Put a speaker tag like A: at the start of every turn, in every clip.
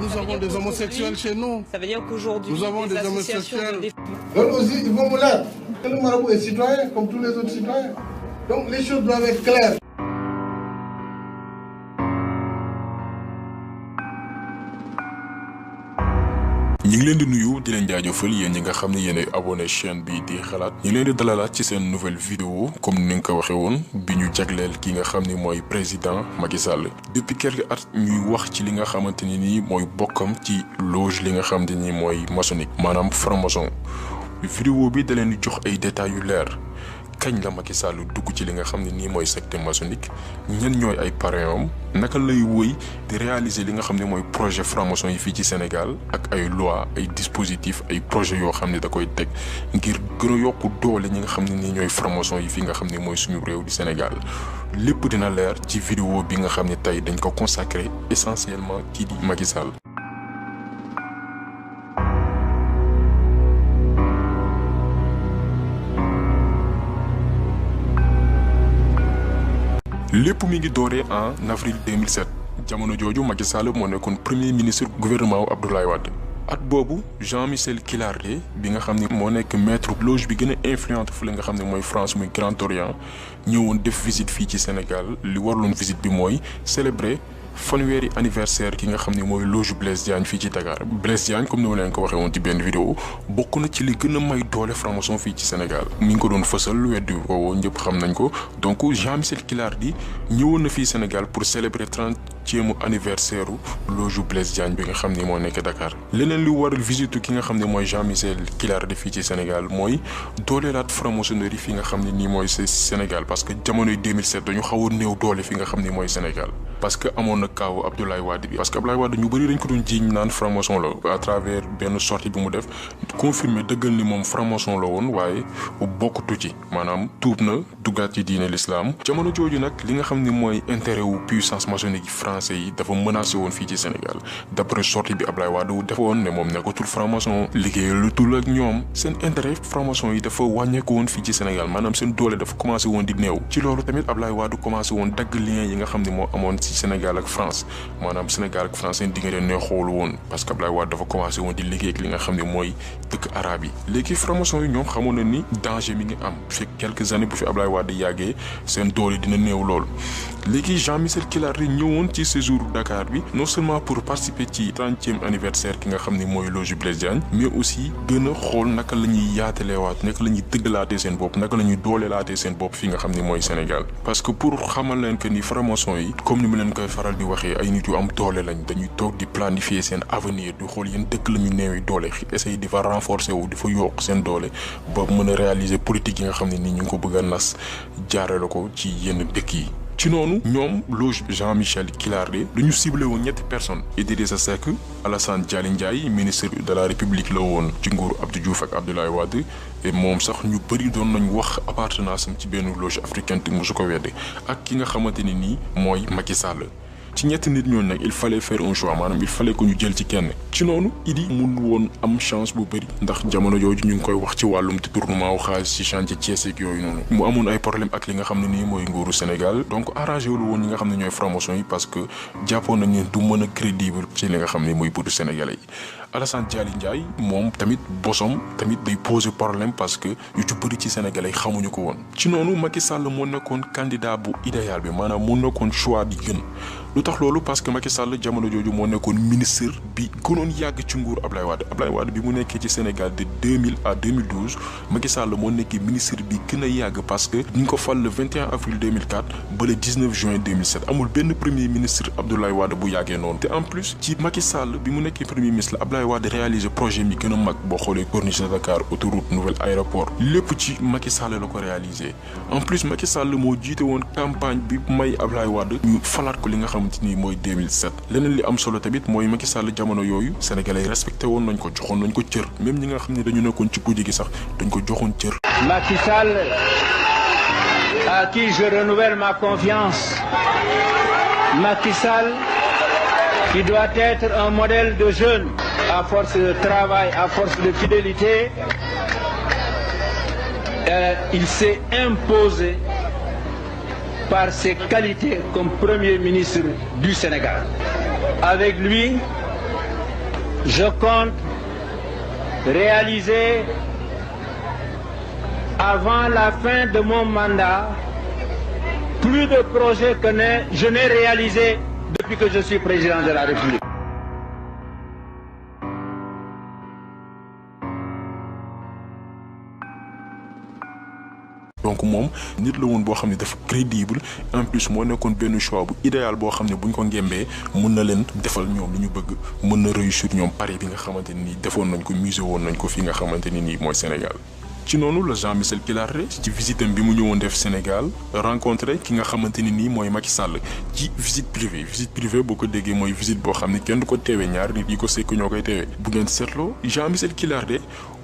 A: Nous avons des homosexuels chez nous.
B: Ça veut dire qu'aujourd'hui,
A: nous avons des
B: associations
A: homosexuels. Donc aussi, ils vont me l'être. Le marabout est citoyen, comme tous les autres citoyens. Donc les choses doivent être claires.
C: ñi ngi leen di nuyu di leen jaajëfal yéen ñi nga xam ne yéenay abonné chaîne bi di xalaat ñi ngi leen di dalalaat ci seen nouvelle vidéo comme ni nga ko waxee woon bi ñu jagleel ki nga xam ni mooy président Macky Sall. depuis quelques at ñuy wax ci li nga xamante ni nii mooy bokkam ci loge li nga xam ne ni mooy maçonnique maanaam franc-maçon vidéo bi da leen di jox ay détails yu leer. kañ la Macky Sall dugg ci li nga xam ne nii mooy secte maçonnique ñen ñooy ay parrain naka lay wëy di réaliser li nga xam ne mooy projet franc-maçon yi fii ci Sénégal ak ay loi ay dispositifs ay projets yoo xam ne da koy teg ngir gën a yokk doole ñi nga xam ne nii ñooy franc-maçon yi fii nga xam ne mooy suñu réew di Sénégal lépp dina leer ci vidéo bi nga xam ne tey dañ ko consacré essentiellement kii di Macky Sall. lépp mi ngi dooree en avril 2007 jamono jooju Macky Sall moo nekkoon premier ministre gouvernement Abdoulaye Wade at boobu Jean-Michel Kilarde bi nga xam ne moo nekk maître loge bi gën a influente fu la nga xam ne mooy France muy Grand Orient ñëwoon def visite fii ci Sénégal li warloon visite bi mooy célébrer fanweeri anniversaire ki nga xam ne mooy loge Blaise Diagne fii ci Dakar Blaise Diagne comme ni ma leen ko waxee woon ci benn vidéo bokk na ci li gën a may doole franc-maçon fii ci Sénégal mi ngi ko doon fësal weddi ko ñëpp xam nañ ko donc Jean-Michel Kilardi ñëwoon na fii Sénégal pour célébrer 30e anniversaire loge Blaise Diagne bi nga xam ne moo nekk Dakar leneen li waral visite ki nga xam ne mooy Jean-Michel Kilardi fii ci Sénégal mooy dooleelaat franc-maçonnerie fi nga xam ne nii mooy Sénégal parce que jamonoy 2007 dañu xaw a néew doole fi nga xam ne mooy Sénégal parce que amoon na kaaw Abdoulaye Wade bi parce que Abdoulaye Wade ñu bëri dañ ko doon jiiñ naan franc-maçon la à travers benn sortie bi mu def confirmer dëggal ni moom franc-maçon la woon waaye bokkatu ci maanaam tuub na duggaat ci diine l'islam jamono jooju nag li nga xam ne mooy intérêt wu puissance maçonnique français yi dafa menacé woon fii ci Sénégal d'après sortie bi Abdoulaye Wade defoon ne moom nekkatul franc-maçon liggéeyalutul ak ñoom seen intérêt franc-maçon yi dafa wàññeeku woon fii ci Sénégal maanaam seen doole dafa commencé woon di néew ci loolu tamit Abdoulaye Wade commencé woon dagg lien yi nga xam ne moo amoon ci Sénégal ak France maanaam Sénégal ak France seen diggante neexool woon parce que Abdoulaye Wade dafa commencé woon di liggéey ak li nga xam ne mooy dëkk arabe yi léegi franc-maçon yi ñoom xamoon na ni danger mi ngi am fekk quelques années bu fi Abdoulaye Wade yàggee seen doole dina néew lool léegi Jean-Michel Kilardi ñëwoon ci séjour Dakar bi non seulement pour participer ci 30e anniversaire ki nga xam ne mooy loge Blaise Diagne mais aussi gën a xool naka la ñuy yaataleewaat naka la ñuy dëggalaatee seen bopp naka la ñuy dooleelaatee seen bopp fi nga xam ne mooy Sénégal parce que pour xamal leen que ni franc-maçon yi comme ni mu leen koy faral di waxee ay nit yu am doole lañ dañuy toog di planifier seen avenir di xool yéen dëkk la ñu néewi doole essayer di fa renforcer wu di fa yokk seen doole ba mën a réaliser politique yi nga xam ne ni ñu ngi ko bëgg a nas jaarale ko ci yenn dëkk yi ci noonu ñoom loge Jean-Michel Kilardi dañu ciblé woon ñetti personnes Idrissa Seck Alassane Dialy Ndiaye ministre de la République la woon ci nguuru Abdou Diouf ak Abdoulaye Wade et moom sax ñu bëri doon nañ wax appartenance am ci benn loge africaine te mosu ko wedde ak ki nga xamante ni nii mooy Macky Sall ci ñetti nit ñooñu nag il fallait faire un choix maanaam il fallait que ñu jël ci kenn ci noonu Idi mun woon am chance bu bëri ndax jamono jooju ñu ngi koy wax ci wàllum détournement wu xaalis ci chantier Thiès ak yooyu noonu mu amoon ay problème ak li nga xam ne nii mooy nguuru Sénégal donc arrangé wul woon ñi nga xam ne ñooy franc-maçon yi parce que jàppoon nañ ne du mën a crédible ci li nga xam ne mooy buddu sénégalais yi Alassane Dialy Ndiaye moom tamit bosom tamit day poser problème parce que yu ci bëri ci sénégalais xamuñu ko woon ci noonu Macky Sall moo nekkoon candidat bu idéal bi maanaam moo nekkoon choix bi gën lu tax loolu parce que Macky Sall jamono jooju moo nekkoon ministre bi gënoon yàgg ci nguur Abdoulaye Wade bi mu nekkee ci Sénégal de 2000 à 2012 Macky Sall moo nekkee ministre bi gën a yàgg parce que ñu ngi ko fal le 21 avril 2004 ba le 19 juin 2007 amul benn premier ministre Abdoulaye Wade bu yàggee noonu te en plus ci Macky Sall bi mu nekkee premier ministre Abdoulaye Wade réaliser projet mi gën a mag boo xoolee corniche de Dakar autoroute nouvel aéroport lépp ci Macky Sall la ko réaliser en plus Macky Sall moo jiite woon campagne bi may Abdoulaye Wade ñu falaat ko li nga xamante ni mooy 2007 leneen li am solo tamit mooy Macky Sall jamono yooyu sénégalais respecté woon nañ ko joxoon nañ ko cër même ñi nga xam ne dañu nekkoon ci guddi gi sax dañ ko joxoon cër.
D: Macky Sall à qui je renouvelle ma confiance Macky Sall qui doit être un modèle de jeune à force de travail, à force de fidélité, il s'est imposé par ses qualités comme Premier ministre du Sénégal. Avec lui, je compte réaliser avant la fin de mon mandat plus de projets que je n'ai réalisés depuis que je suis président de la République.
C: donc moom nit la woon boo xam ne dafa crédible en plus moo nekkoon benn choix bu idéal boo xam ne buñ ko ngembee mën na leen defal ñoom li ñu bëgg mën na réussir ñoom pari bi nga xamante ni defoon nañ ko musé woon nañ ko fi nga xamante ni nii mooy Sénégal. ci noonu la Jean-Michel Kilaré ci visitam bi mu ñëwoon def Sénégal rencontré ki nga xamante ni nii mooy Macky Sall ci visite privée boo ko déggee mooy visite boo xam ne kenn du ko teewee ñaar nit yi ko sekk ñoo koy teewee bu ngeen seetloo Jean-Michel Kilaré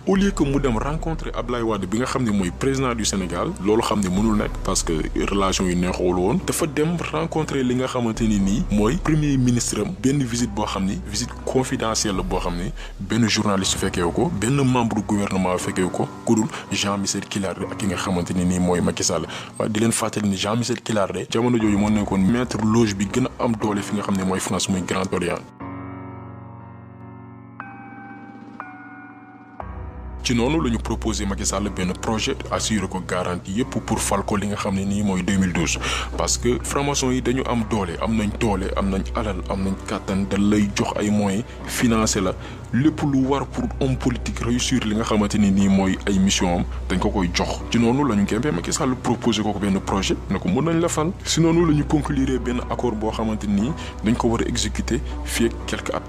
C: au lieu que mu dem rencontrer Abdoulaye Wade bi nga xam ne mooy président du Sénégal loolu xam ne mënul nekk parce que relation yi neexul woon dafa dem rencontrer li nga xamante ni nii mooy premier ministre am benn visite boo xam ni visite confidentielle la boo xam ni benn journaliste fekkeewu ko benn membre du gouvernement fekkeewu ko ku dul Jean-Michel Kilaré ak ki nga xamante ni nii mooy Macky Sall waaye di leen fàttali ni Jean-Michel Kilaré jamono jooju moo nekkoon maître loge bi gën a am doole fi nga xam ne mooy France muy Grand Orient. ci noonu la ñu proposé Macky Sall benn projet assuré ko garantie yépp pour fal ko li nga xam ne nii mooy 2012 parce que franc-maçon yi dañu am doole am nañ alal am nañ kàttan da lay jox ay moyens financé la lépp lu war pour homme politique réussir li nga xamante ni nii mooy ay mission am dañ ko koy jox ci noonu la ñu kempee Macky Sall proposé ko benn projet ne ko mën nañ la fal si noonu la ñu conclure benn accord boo xamante nii dañ ko war a exécuter fii ak quelques at.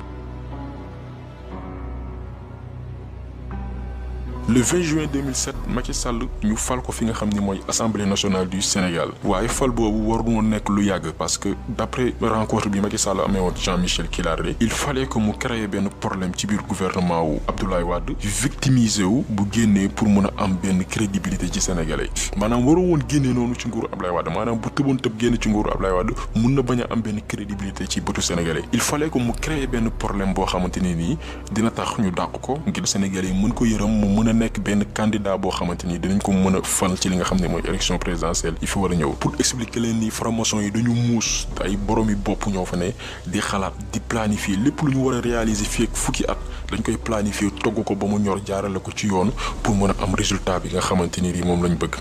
C: Le 20 juin 2007 Macky Sall ñu fal ko fi nga xam ni mooy Assemblée nationale du Sénégal waaye fal boobu waru woon nekk lu yàgg parce que d'après rencontre bi Macky Sall amee woon Jean-Michel Kilaré il fallait que mu créer benn problème ci biir gouvernement wu Abdoulaye Wade victimisé wu bu génnee pour mën a am benn crédibilité ci Sénégalais maanaam waru woon génnee noonu ci nguuru Abdoulaye Wade maanaam bu tëboon tëb génne ci nguuru Abdoulaye Wade mun na bañ a am benn crédibilité ci bëtu Sénégalais il fallait que mu créer benn problème boo xamante ni nii dina tax ñu dàq ko ngir Sénégalais mën ko yërëm mu mën a nekk benn candidat boo xamante ni dinañ ko mën a fal ci li nga xam ne mooy élection présidentielle yi fi war a ñëw pour expliquer leen ni franc-maçon yi dañu muus ay borom yi bopp ñoo fa ne di xalaat di planifier lépp lu ñu war a réaliser fii ak fukki at dañ koy planifier togg ko ba mu ñor jaarale ko ci yoon pour mën a am résultat bi nga xamante ni moom lañ bëgg.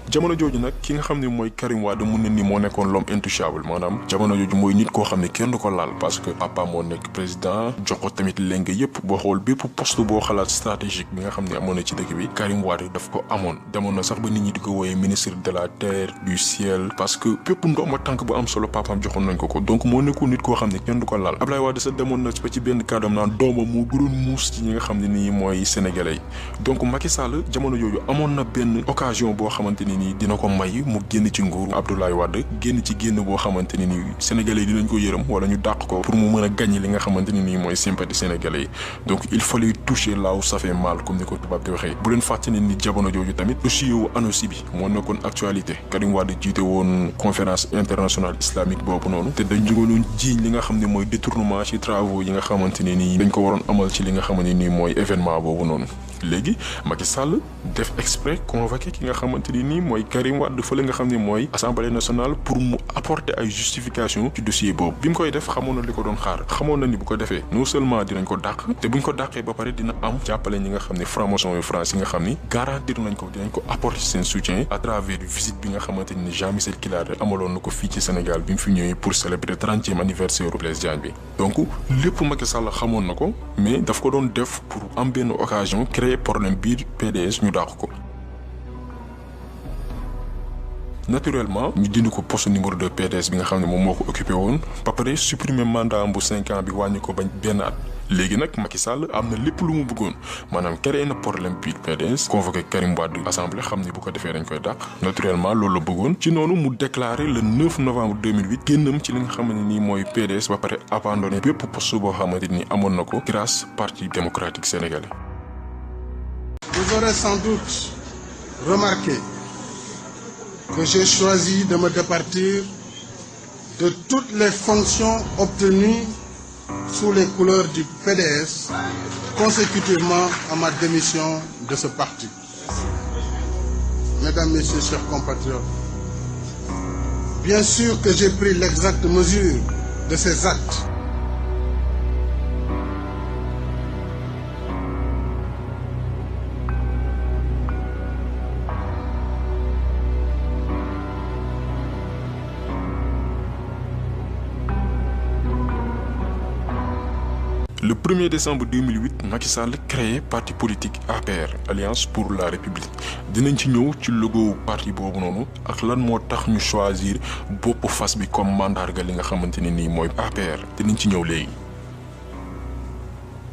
C: jamono jooju nag ki nga xam ne mooy Karim Wade mun na ni moo nekkoon l'homme intouchable maanaam jamono jooju mooy nit koo xam ne kenn du ko laal parce que papa moo nekk président jox ko tamit leng yépp boo xool bépp poste boo xalaat stratégique bi nga xam ne amoon na ci dëkk bi Karim Wade daf ko amoon demoon na sax ba nit ñi di ko wooyee ministre de la terre du ciel parce que bépp ndooma tànk bu am solo papaam joxoon nañ ko donc moo nekkoon nit koo xam ne kenn du ko laal Abdoulaye Wade sax demoon na ba ci benn kàddoom naan doomam moo gënoon muus ci ñi nga xam ne nii mooy sénégalais donc Macky Sall jamono jooju amoon na benn occasion boo xamante ni nii dina ko may mu génn ci nguuru Abdoulaye Wade génn ci génn boo xamante ni nii sénégalais yi dinañ ko yërëm wala ñu dàq ko pour mu mën a gagner li nga xamante ni nii mooy sympathie sénégalais yi donc il fallait toucher là où ça fait mal comme ni ko tubaab di waxee bu leen fàtte ne ni jamono jooju tamit dossier wu ANOCI bi moo nekkoon actualité Karim Wade jiite woon conférence internationale islamique boobu noonu te dañ jógoon jiiñ li nga xam ne mooy détournement ci travaux yi nga xamante ni nii dañ ko waroon amal ci li nga xamante ni nii mooy événement boobu noonu léegi Macky Sall def exprès convoqué ki nga xamante ni nii mooy Karim Wade fële nga xam ne mooy assemblée nationale pour mu apporter ay justification ci dossier boobu bi mu koy def xamoon na li ko doon xaar xamoon na ni bu ko defee non seulement dinañ ko dàq te buñ ko dàqee ba pare dina am jàppale ñi nga xam ne franc-maçon yu France yi nga xam ni garantir nañ ko dinañ ko apporter seen soutien à travers visite bi nga xamante ni Jean-Michel Kilaré amaloon na ko fii ci Sénégal bi mu fi ñëwee pour célébrer 30e anniversaire u Blaise Diagne bi donc lépp Macky Sall xamoon na ko mais daf ko doon def pour am benn occasion créer problème biir PDS ñu dàq ko naturellement ñu dindi ko poste numéro 2 PDS bi nga xam ne moom moo ko occupé woon ba pare supprimer mandat am bu 5 ans bi wàññi ko bañ benn at léegi nag Macky Sall am na lépp lu mu bëggoon maanaam créé na problème biir PDS convoqué Karim Wade assemblée xam ni bu ko defee dañ koy dàq naturellement loolu la bëggoon ci noonu mu déclaré le 9 novembre 2008 génnam ci li nga xamante ni mooy PDS ba pare abandonné bépp poste boo xamante ni amoon na ko grâce parti démocratique sénégalais.
A: Vous aurez sans doute remarqué que j'ai choisi de me départir de toutes les fonctions obtenues sous les couleurs du PDS consécutivement à ma démission de ce parti. Mesdames, Messieurs, chers compatriotes, bien sûr que j'ai pris l'exacte mesure de ces actes.
C: Le 1er décembre 2008 Macky Sall créé parti politique APR Alliance pour la République dinañ ci ñëw ci logo parti boobu noonu ak lan moo tax ñu choisir bopp fas bi comme mandarga li nga xamante ne nii mooy APR dinañ ci ñëw léegi.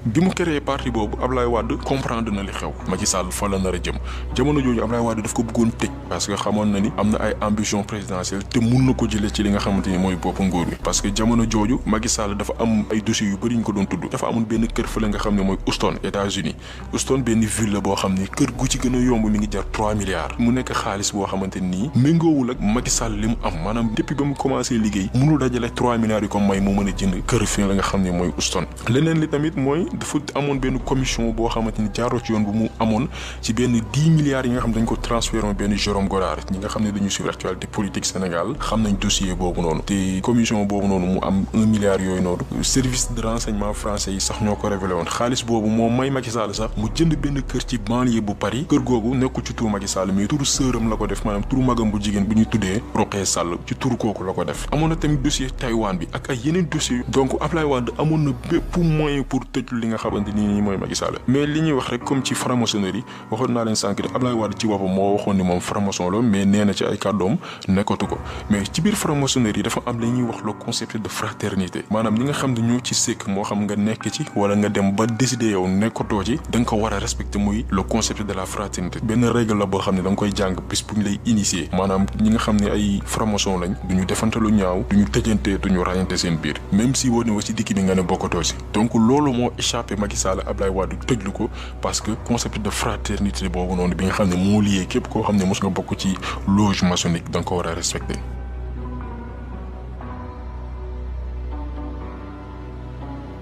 C: bi mu créé parti boobu Ablaye Wade comprendre na li xew Macky Sall fa la nar a jëm jamono jooju Ablaye Wade daf ko bëggoon tëj parce que xamoon na ni am na ay ambition présidentielle te mun na ko jëlee ci li nga xamante ni mooy bopp nguur bi parce que jamono jooju Macky Sall dafa am ay dossiers yu bëri ñu ko doon tudd dafa amoon benn kër fële nga xam ne mooy Houston États-Unis Houston benn ville la boo xam ni kër gu ci gën a yomb mi ngi jar 3 milliards mu nekk xaalis boo xamante nii méngoowul ak Macky Sall li mu am maanaam depuis ba mu commencé liggéey mënul dajale 3 milliards yi comme may mu mën a jënd kër fi la nga xam ne mooy Houston leneen li tamit mooy dafa amoon benn commission boo xamante ni jaaroo ci yoon bu mu amoon ci benn 10 milliards yi nga xam dañ ko transféré woon benn Jérôme Godard ñi nga xam ne dañu suivre actualité politique Sénégal xam nañ dossier boobu noonu te commission boobu noonu mu am 1 milliard yooyu noonu service de renseignement français yi sax ñoo ko révélé woon xaalis boobu moo may Macky Sall sax mu jënd benn kër ci banlieue bu Paris kër googu nekkul ci turu Macky Sall mais turu sëram la ko def maanaam turu magam bu jigéen bu ñuy tuddee Rokhaya Sall ci turu kooku la ko def amoon na tamit dossier Taïwan bi ak ay yeneen dossiers donc Ablaye Wade amoon na bépp moyen pour tëj li nga xamante ni mooy Macky Sall mais li ñuy wax rek comme ci franc-maçonnerie waxoon naa leen sànq Ablaye Wade ci boppam moo waxoon ni moom franc-maçon la mais nee na ci ay kàddoom nekkatu ko mais ci biir franc-maçonnerie dafa am la ñuy wax le concept de fraternité maanaam ñi nga xam ne ñoo ci sëkk moo xam nga nekk ci wala nga dem ba décider yow nekkatoo ci da nga ko war a respecter muy le concept de la fraternité benn règle la boo xam ne da nga koy jàng bis bu ñu lay initier maanaam ñi nga xam ne ay franc-maçon lañ duñu defante lu ñaaw duñu tëjante duñu rayante seen biir même si woo ne wa ci dikk bi nga ne bokkatoo si donc loolu moo échappé Macky Sall Ablaye Wade tëjlu ko parce que concept de fraternité boobu noonu bi nga xam ne moo lié képp koo xam ne mos nga bokk ci loge maçonnique da nga ko war a respecter.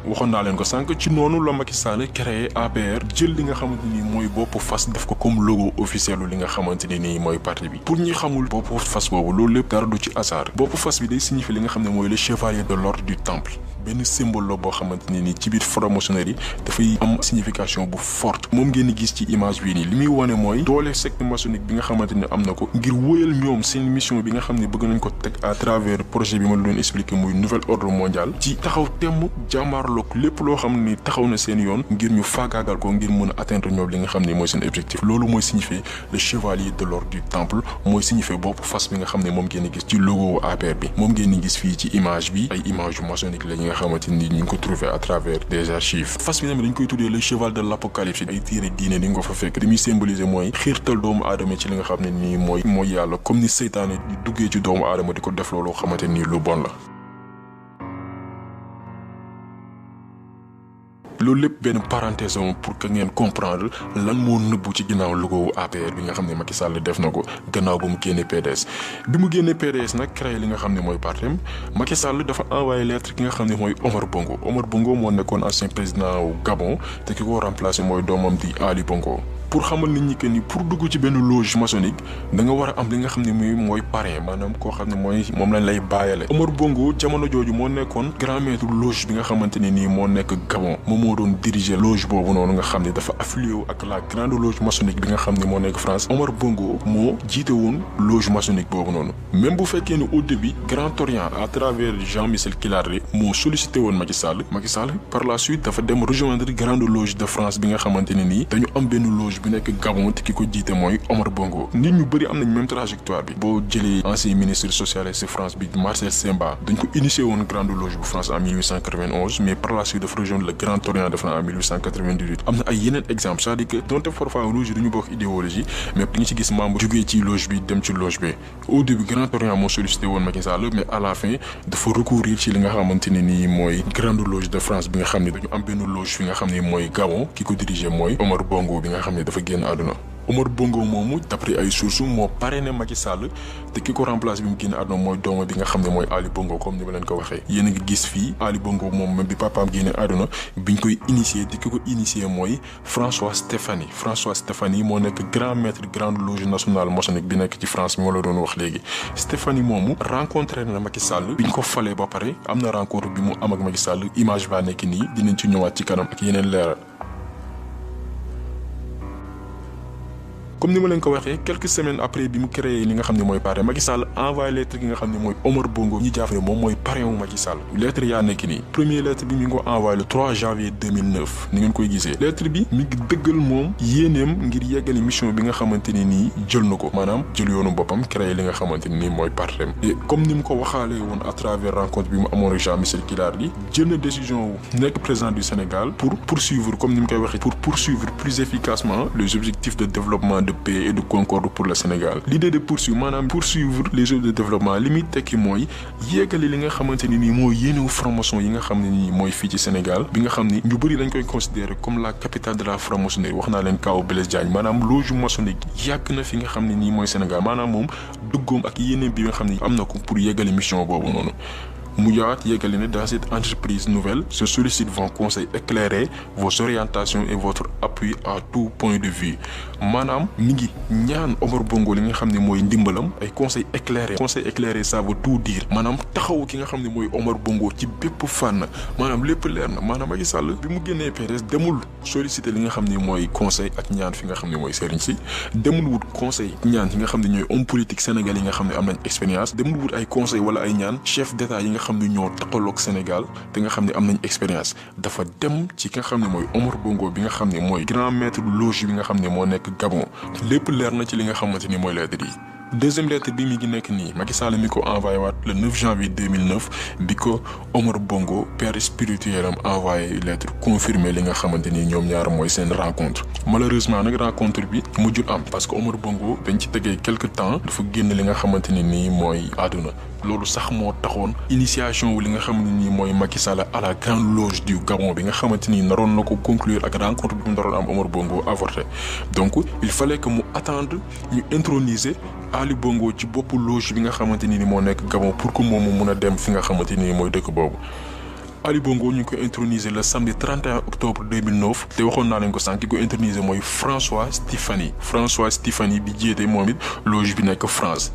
C: waxoon naa leen ko sànq ci noonu la Macky Sall créé APR jël li nga xamante ni mooy bopp fas def ko comme logo officiel li nga xamante ni nii mooy parti bi pour ñi xamul bopp fas boobu loolu lépp dara du ci hasard bopp fas bi day signifier li nga xam ne mooy le chevalier de l'ordre du temple benn symbole la boo xamante ni nii ci biir franc-maçonnerie dafay am signification bu forte moom ngeen di gis ci image bii nii li muy wane mooy doole secte maçonnique bi nga xamante ni am na ko ngir wóyal ñoom seen mission bi nga xam ne bëgg nañ ko teg à travers projet bi ma la doon expliquer muy nouvel ordre mondial ci taxaw temm jàmmaarloog lépp loo xam ni taxaw na seen yoon ngir ñu faagaagal ko ngir mën a atteindre ñoom li nga xam ne mooy seen objectif loolu mooy signifier le chevalier de l'ordre du temple mooy signifier bopp fas bi nga xam ne moom ngeen di gis ci logo APR bi moom ngeen di gis fii ci image bi ay image yu maçonnique la nga xamante ni ñu ngi ko trouvé à travers des archives fas bi tamit dañ koy tuddee le cheval de l'apocalypse ay téere diine ni nga ko fa fekk li muy symboliser mooy xiirtal doomu aadama ci li nga xam ne nii mooy yàlla comme ni seytaane di duggee ci doomu aadama di ko def loolu xamante ni lu bon la loolu lépp benn parenthèse pour que ngeen comprendre lan moo nëbbu ci ginnaaw logo APR bi nga xam ne Macky Sall def na ko gannaaw ba mu génnee PDS bi mu génnee PDS nag créé li nga xam ne mooy partem Macky Sall dafa envoyé lettre ki nga xam ne mooy Omar Bongo moo nekkoon ancien président wu Gabon te ki ko remplacé mooy doomam di Ali Bongo pour xamal nit ñi que ni pour dugg ci benn loge maçonnique da nga war a am li nga xam ne mooy parrain maanaam koo xam ne mooy moom lañ lay bàyyale Omar Bongo jamono jooju moo nekkoon grand maître loge bi nga xamante ne nii moo nekk Gabon moom moo doon diriger loge boobu noonu nga xam ne dafa affilié wu ak la grande loge maçonnique bi nga xam ne moo nekk France Omar Bongo moo jiite woon loge maçonnique boobu noonu même bu fekkee ne au début Grand Orient à travers Jean-Michel Kilaré moo sollicité woon Macky Sall par la suite dafa dem rejoindre grande loge de France bi nga xamante ne nii dañu am benn loge bi nekk Gabon te ki ko jiite mooy Omar Bongo nit ñu bëri am nañ même trajectoire bi boo jëlee ancien ministre socialiste France bi Marcel Semba dañ ko initié woon grande loge bu France en 1891 mais par la suite dafa rejoindre le Grand Orient de France en 1898 am na ay yeneen exemple c'est-à-dire que donte parfois loge yi duñu bokk idéologie mais di nga ci gis membre jógee ci loge bi dem ci loge bi au début Grand Orient moo sollicité woon Macky Sall mais à la fin dafa recourir ci li nga xamante ne nii mooy grande loge de France bi nga xam ne dañu am benn loge fi nga xam ne mooy Gabon ki ko dirigé mooy Omar Bongo bi nga xam ne dafa génn àdduna Omar Bongo moomu d'après ay sources moo parrainé Macky Sall te ki ko remplacé bi mu génn àdduna mooy dooma bi nga xam ne mooy Ali Bongo comme ni ma leen ko waxee yéen a ngi gis fii Ali Bongo moom même bi papaam génne àdduna biñ koy initié te ki ko initié mooy François Stéphanie moo nekk grand maître grande loge nationale maçonnique bi nekk ci France bi ma la doon wax léegi Stéphanie moomu rencontré na Macky Sall biñ ko falee ba pare am na rencontre bi mu am ak Macky Sall image baa nekk nii dinañ ci ñëwaat ci kanam ak yeneen leeral comme ni ma leen ko waxee quelques semaines après bi mu créé li nga xam ne mooy parrain Macky Sall envoyé lettre gi nga xam ne mooy Omar Bongo ñi jàpp ne moom mooy parrain wu Macky Sall lettre yaa nekk nii première lettre bi mi ngi ko envoyé le 3 janvier 2009 ni ngeen koy gisee lettre bi mi ngi dëggal moom yéeneem ngir yeggali mission bi nga xamante ni nii jël na ko maanaam jël yoonu boppam créé li nga xamante ni nii mooy parrain et comme ni mu ko waxaalee woon à travers rencontre bi mu amoon ak Jean-Michel Kilardi jël na décision nekk président du Sénégal pour poursuivre comme ni mu koy waxee pour poursuivre plus efficacement les objectifs de développement de paix et de concorde pour le Sénégal l'idée de poursuivre maanaam poursuivre les objectifs de développement li muy tekki mooy yeggali li nga xamante ni nii mooy yéenewu franc-maçon yi nga xam ne nii mooy fii ci Sénégal bi nga xam ni ñu bëri dañ koy considérer comme la capitale de la franc-maçonnerie wax naa leen kaw Blaise Diagne maanaam loge maçonnique yàgg na fi nga xam ne nii mooy Sénégal maanaam moom duggoom ak yéeneem bi nga xam ne am na ko pour yeggali mission boobu noonu mu yaat yeggali ne dans cette entreprise nouvelle se sollicitent vos conseils éclairés vos orientations et votre appui à tout point de vue maanaam mi ngi ñaan Omar Bongo li nga xam ne mooy ndimbalam ay conseils éclairés ça veut tout dire maanaam taxaw ki nga xam ne mooy Omar Bongo ci bépp fànn maanaam lépp leer na maanaam Macky Sall bi mu génnee PDS demul solliciter li nga xam ne mooy conseil ak ñaan fi nga xam ne mooy sëriñ si demul wut conseil ñaan yi nga xam ne ñooy homme politique sénégalais yi nga xam ne am nañ expérience demul wut ay conseil wala ay ñaan chef d'état yi nga xam ne ñoo taxaloog Sénégal te nga xam ne am nañ expérience dafa dem ci ki nga xam ne mooy Omar Bongo bi nga xam ne mooy grand maître loge bi nga xam ne moo nekk Gabon lépp leer na ci li nga xamante ni mooy lettre yi deuxième lettre bi mi ngi nekk nii Macky Sall mi ko envoyé waat le 9 janvier 2009 bi ko Omar Bongo père spirituel am envoyé lettre confirmé li nga xamante ni ñoom ñaar mooy seen rencontre malheureusement nag rencontre bi mujjul am parce que Omar Bongo dañ ci tegee quelque temps dafa génn li nga xamante ni nii mooy àdduna loolu sax moo taxoon initiation wu li nga xam ne nii mooy Macky Sall à la grande loge du Gabon bi nga xamante ni naroon na ko conclure ak rencontre bi mu naroon am Omar Bongo avorté donc il fallait que mu attendre ñu introniser Ali Bongo ci boppu loge bi nga xamante ni moo nekk Gabon pour que moom mu mun a dem fi nga xamante ni mooy dëkk boobu. Ali Bongo ñu ngi ko introniser le samedi 31 octobre 2009 te waxoon naa leen ko sànq ki ko introniser mooy François Stéphanie bi jiite moom it loge bi nekk France.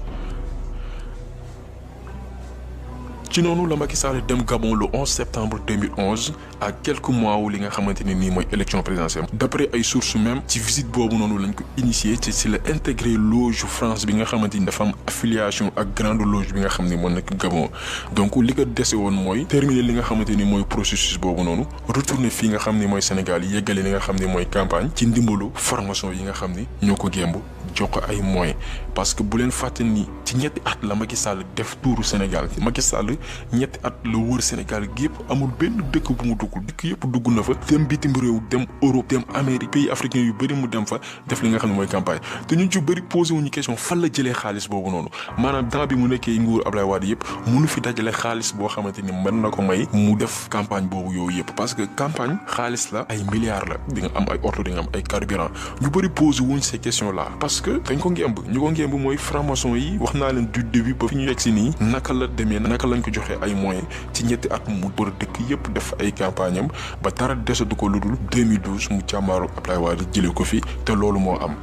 C: ci noonu la Macky Sall dem Gabon le 11 septembre 2011 à quelques mois wu li nga xamante ni nii mooy élection présidentielle d'après ay sources même ci visite boobu noonu lañ ko initié ci si la intégré loge France bi nga xamante ni dafa am affiliation ak grande loge bi nga xam ne moo nekk Gabon donc li ko dese woon mooy terminer li nga xamante ni mooy processus boobu noonu retourner fii nga xam ne mooy Sénégal yeggale li nga xam ne mooy campagne ci ndimbalu formation yi nga xam ni ñoo ko gémb jox ko ay moyens parce que bu leen fàtte ni ci ñetti at la Macky Sall def tuuru Sénégal Macky Sall ñetti at la wër Sénégal gi yëpp amul benn dëkk bu mu duggul dëkk yëpp dugg na fa dem bitim réew dem Europe dem Amérique pays africains yu bëri mu dem fa def li nga xam ne mooy campagne te ñun ci bëri posé wuñu question fan la jëlee xaalis boobu noonu maanaam temps bi mu nekkee nguur Abdoulaye Wade yëpp mënu fi dajale xaalis boo xamante ni mën na ko may mu def campagne boobu yooyu yëpp parce que campagne xaalis la ay milliards la di nga am ay oto di nga am ay carburant ñu bëri posé wuñ ces questions là parce que dañ ko ngemb ñu ko ngemb mooy franc-maçon yi wax naa leen du début ba fi ñu yegg si nii naka la demee naka lañ ko joxee ay moyens ci ñetti at mu bër dëkk yëpp def ay campagne am ba dara desatu ko lu dul 2012 mu càmmaaru Abdoulaye Wade jëlee ko fi te loolu moo am.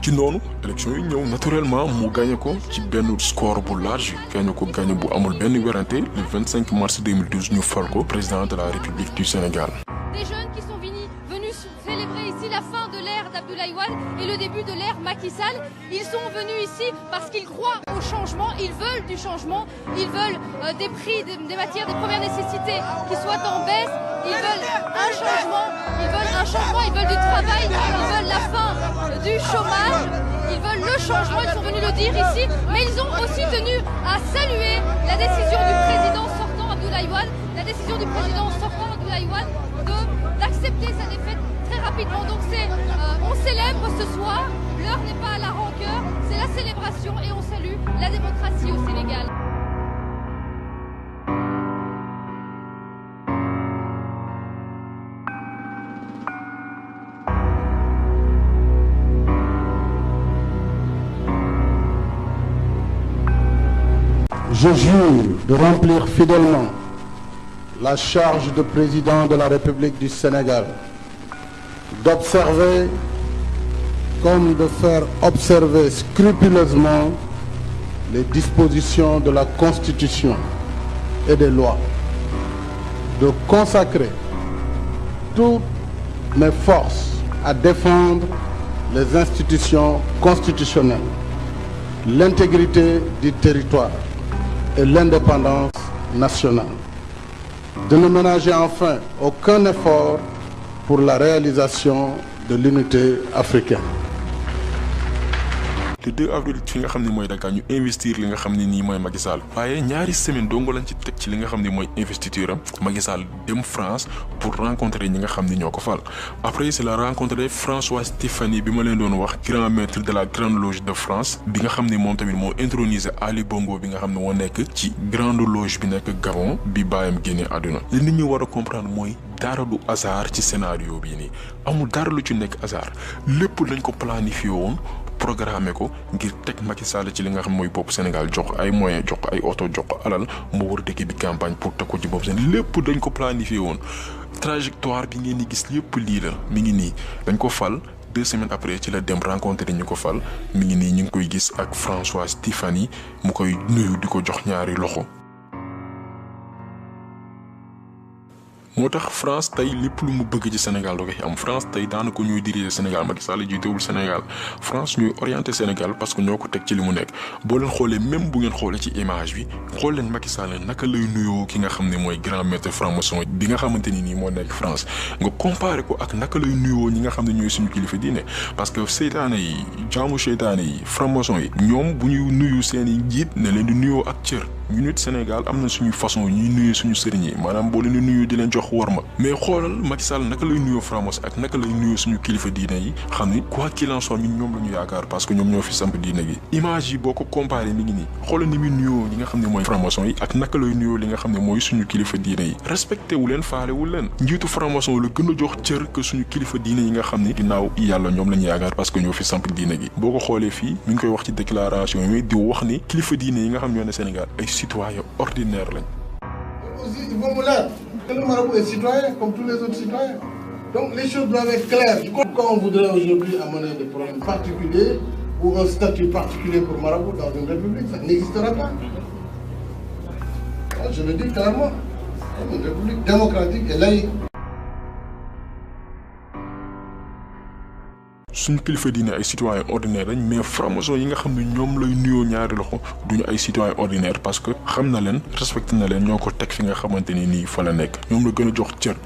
C: ci noonu élection yi ñëw naturellement mu gagné ko ci benn score bu large gagné ko gagné bu amul benn werante le 25 mars 2012 ñu fal ko président de la République du Sénégal.
B: Des jeunes qui sont venus célébrer ici la fin de l'ère d'Abdoulaye Wade et le début de l'ère Macky Sall. Ils sont venus ici parce qu'ils croient au changement, ils veulent du changement, ils veulent des prix, des matières de première nécessité qui soient en baisse, ils veulent un changement, ils veulent du travail, ils veulent la fin du chômage, ils veulent le changement, ils sont venus le dire ici, mais ils ont aussi tenu à saluer la décision du président sortant Abdoulaye Wade, d'accepter sa défaite très rapidement. Donc on célèbre ce soir, l'heure n'est pas à la rancœur, c'est la célébration et on salue la démocratie au Sénégal.
A: Je jure de remplir fidèlement la charge de président de la République du Sénégal, d'observer comme de faire observer scrupuleusement les dispositions de la Constitution et des lois, de consacrer toute mes forces à défendre les institutions constitutionnelles, l'intégrité du territoire et l'indépendance nationale. De ne ménager enfin aucun effort pour la réalisation de l'unité africaine.
C: Le 2 avril fi nga xam ne mooy Dakar ñu investir li nga xam ne nii mooy Macky Sall waaye ñaari semaine dong lañ ci teg ci li nga xam ne mooy investiture am Macky Sall dem France pour rencontrer ñi nga xam ne ñoo ko fal. Après c'est la rencontré François Stéphanie bi ma leen doon wax grand maître de la grande loge de France bi nga xam ne moom tamit moo intronisé Ali Bongo bi nga xam ne moo nekk ci grande loge bi nekk Gabon bi bàyyam génne àdduna. li nit ñi war a comprendre mooy dara du hasard ci scénario bii nii amul dara lu ci nekk hasard lépp lañ ko planifié woon. Programmé ko ngir teg Macky Sall ci li nga xam mooy bopp Sénégal jox ay moyens jox ay oto jox ko alal mu war dëkk bi campagne pour teg ko ci bopp seen lépp dañ ko planifié woon trajectoire bi ngeen di gis lépp lii la mi ngi nii dañ ko fal 2 semaines après ci la dem rencontré ñu ko fal mi ngi nii ñu ngi koy gis ak François Stéphanie mu koy nuyu di ko jox ñaari loxo. moo tax France tey lépp lu mu bëgg ci Sénégal da koy am France tey daanaka ñuy diriger Sénégal Macky Sall jiitewul Sénégal France ñuy orienté Sénégal parce que ñoo ko teg ci li mu nekk boo leen xoolee même bu ngeen xoolee ci image bi xool leen Macky Sall naka lay nuyoo ki nga xam ne mooy grand maître franc-maçon bi nga xamante ni nii moo nekk France nga comparé ko ak naka lay nuyoo ñi nga xam ne ñooy suñu kilifa diine parce que seytaane yi jaamu seytaane yi franc-maçon yi ñoom bu ñuy nuyu seen i njiit ne leen di nuyoo ak cër. ñu nit Sénégal am na suñu façon ñuy nuyu suñu sëriñ yi maanaam boo leen di nuyu di leen jox worma mais xoolal Macky Sall naka lay nuyoo franc-maçon ak naka lay nuyoo suñu kilifa diine yi xam ni quoi qu'il en soit ñun ñoom la ñu yaakaar parce que ñoom ñoo fi samp diine gi image yi boo ko comparé mi ngi nii xoolal ni muy nuyoo li nga xam ne mooy franc-maçon yi ak naka lay nuyoo li nga xam ne mooy suñu kilifa diine yi respecté wu leen faale wu leen njiitu franc-maçon la gën a jox cër que suñu kilifa diine yi nga xam ni ginnaaw yàlla ñoom la ñu yaakaar parce que ñoo fi samp diine gi boo ko xoolee fii mi ngi koy wax ci déclaration yi di wax ni kilifa diine yi nga xam ñoo ne Sénégal ay citoyen ordinaire lañ.
A: Aussi, il faut me l'être. Le marabout est citoyen comme tous les autres citoyens. Donc les choses doivent être claires. Pourquoi on voudrait aujourd'hui amener des problèmes particuliers ou un statut particulier pour marabout dans une république, ça n'existera pas. Je le dis clairement. Une république démocratique et laïque.
C: suñu kilifa diine ay citoyen ordinaire lañ mais franc-maçon yi nga xam ne ñoom lay nuyoo ñaari loxo duñu ay citoyen ordinaire parce que xam na leen respecté na leen ñoo ko teg fi nga xamante ni nii fa la nekk ñoom la gën a jox cër.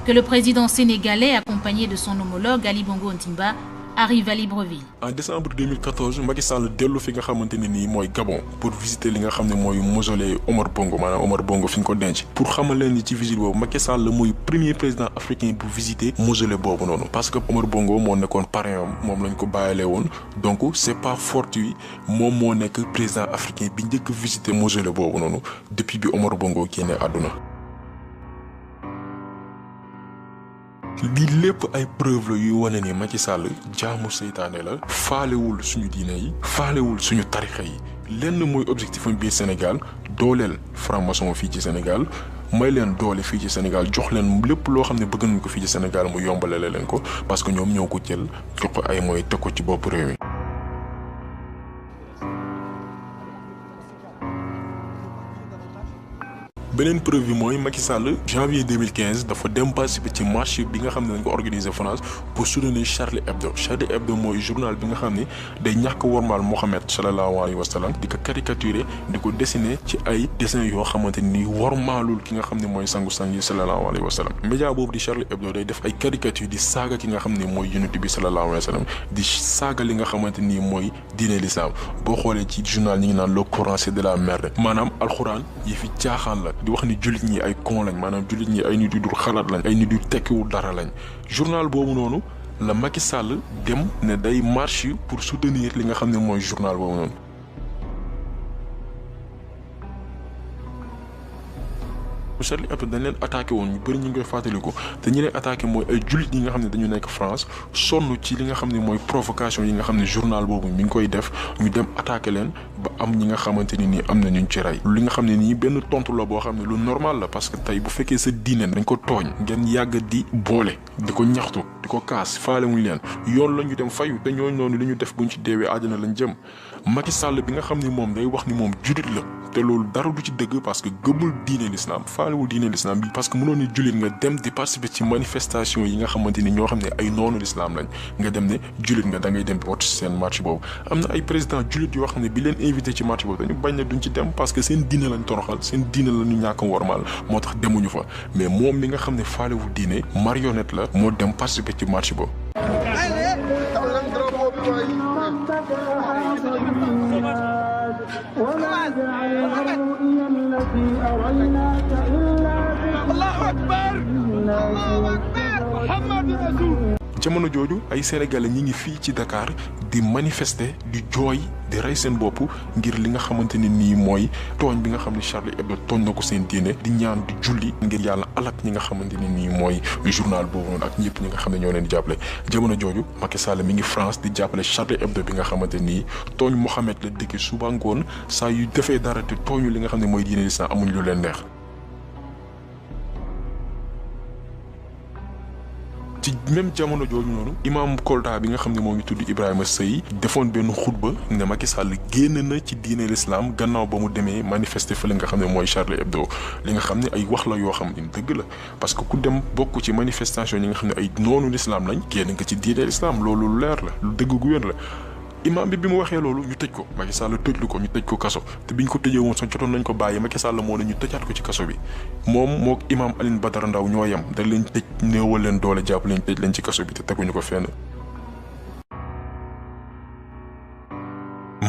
E: Que le président sénégalais accompagné de son homologue Ali Bongo Ondimba arrive à Libreville.
C: En décembre 2014 Macky Sall dellu fi nga xamante ne nii mooy Gabon pour visiter li nga xam ne mooy mausolée Omar Bongo maanaam Omar Bongo fi ñu ko denc pour xamal leen ni ci visite boobu Macky Sall mooy premier président africain bu visiter mausolée boobu noonu parce que Omar Bongo moo nekkoon parrain moom lañ ko bàyyilee woon donc c'est pas fortuit moom moo nekk président africain bi njëkk visiter mausolée boobu noonu depuis bi Omar Bongo génnee àdduna. lii lépp ay preuve la yuy wane ni Macky Sall jaamu seytaane la faalewul suñu diine yi faalewul suñu tarixa yi lenn mooy objectif am biir Sénégal dooleel franc-maçon fii ci Sénégal may leen doole fii ci Sénégal jox leen lépp loo xam ne bëgg nañ ko fii ci Sénégal mu yombalale leen ko parce que ñoom ñoo ko jël jox ko ay mooy teg ko ci bopp réew mi. beneen preuve bi mooy Macky Sall janvier 2015 dafa dem participer ci marche bi nga xam ne dañ ko organiser France pour soutenir Charlie Hebdo. Charlie Hebdo mooy journal bi nga xam ne day ñàkk wormaal Mohamed sallallahu alayhi wa sallam di ko caricaturer di ko dessiner ci ay dessin yoo xamante ni wormaalul ki nga xam ne mooy sangu-sang yi sallallahu alayhi wa sallam. média boobu di Charlie Hebdo day def ay caricature di saaga ki nga xam ne mooy yonent bi sallallahu alayhi wa sallam di saaga li nga xamante ni mooy diine l'islam boo xoolee ci journal ñi ngi naan le Coran c'est de la merde maanaam alxuraan yi fi caaxaan la. wax ni jullit ñi ay con lañ maanaam jullit ñi ay nit yu dul xalaat lañ ay nit yu tekkiwul dara lañ journal boobu noonu la Macky Sall dem ne day marche pour soutenir li nga xam ne mooy journal boobu noonu. Charlie Hebdo dañ leen attaqué woon ñu bëri ñu ngi koy fàttaliku te ñi leen attaqué mooy ay jullit yi nga xam ne dañu nekk France sonn ci li nga xam ne mooy provocation yi nga xam ne journal boobu mi ngi koy def ñu dem attaqué leen ba am ñi nga xamante ni nii am na ñu ci rey li nga xam ne nii benn tontu la boo xam ne lu normal la parce que tey bu fekkee sa diine dañ ko tooñ ngeen yàgg di boole di ko ñaxtu di ko kaas faale muñ leen yoon la ñu dem fayu te ñooñu noonu li ñu def buñ ci deewee àjjana lañ jëm Macky Sall bi nga xam ni moom day wax ni moom jullit la te loolu dara du ci dëgg parce que gëmul diine l'islam faalewul diine l'islam bi parce que mënoon ni jullit nga dem di participer ci manifestation yi nga xamante ni ñoo xam ne ay noonu l'islam lañ nga dem ne jullit nga da ngay dem vote ci seen marche boobu am na ay président jullit yoo xam ne bi leen invité ci marche boobu dañu bañ ne duñ ci dem parce que seen diine lañ toroxal seen diine la ñu ñàkk a wormaal moo tax demuñu fa mais moom mi nga xam ne faalewul diine marionnette la moo dem participer ci marche boobu. jamono jooju ay sénégalais ñi ngi fii ci Dakar di manifester di jooy di rey seen bopp ngir li nga xamante ne nii mooy tooñ bi nga xam ne Charlie Hebdo tooñ na ko seen diine di ñaan di julli ngir yàlla alak ñi nga xamante ne nii mooy journal boobu noonu ak ñëpp ñi nga xam ne ñoo leen di jàppale. jamono jooju Macky Sall mi ngi France di jàppale Charlie Hebdo bi nga xamante nii tooñ Mohamed la dëkk suba ngoon saa yu defee dara te tooñu li nga xam ne mooy diine l'islam amuñ lu leen neex. ci même jamono jooju noonu imam Kolda bi nga xam ne moo ngi tudd Ibrahima Seye defoon benn xutba ne Macky Sall génn na ci diine l'islam gannaaw ba mu demee manifester fële nga xam ne mooy Charlie Hebdo li nga xam ne ay wax la yoo xam ne dëgg la parce que ku dem bokk ci manifestation yi nga xam ne ay noonu l'islam lañ génn nga ci diine l'islam loolu lu leer la lu dëgg gu wér la. imam bi mu waxee loolu ñu tëj ko Macky Sall tëjlu ko ñu tëj ko kaso te biñ ko tëjee woon sax jotoon nañ ko bàyyi Macky Sall moo ne ñu tëjaat ko ci kaso bi moom mook imam Alioune Badara Ndao ñoo yem da leen tëj néewal leen doole jàpp leen tëj leen ci kaso bi te teguñu ko fenn.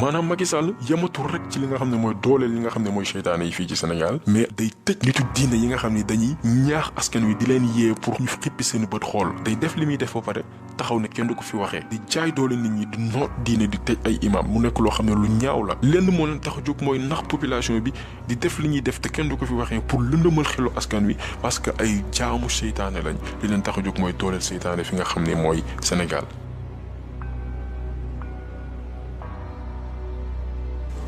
C: maanaam Macky Sall yematul rek ci li nga xam ne mooy dooleel li nga xam ne mooy seytaane yi fii ci Sénégal mais day tëj nitu diine yi nga xam ne dañuy ñaax askan wi di leen yee pour ñu xippi seen bët xool day def li muy def ba pare taxaw ne kenn du ko fi waxee di jaay doole nit ñi di noot diine di tëj ay imam mu nekk loo xam ne lu ñaaw la lenn moo leen tax a jóg mooy nax population bi di def li ñuy def te kenn du ko fi waxee pour lëndëmal xelu askan wi parce que ay jaamu seytaane lañ li leen tax a jóg mooy dooleel seytaane fi nga xam ne mooy Sénégal.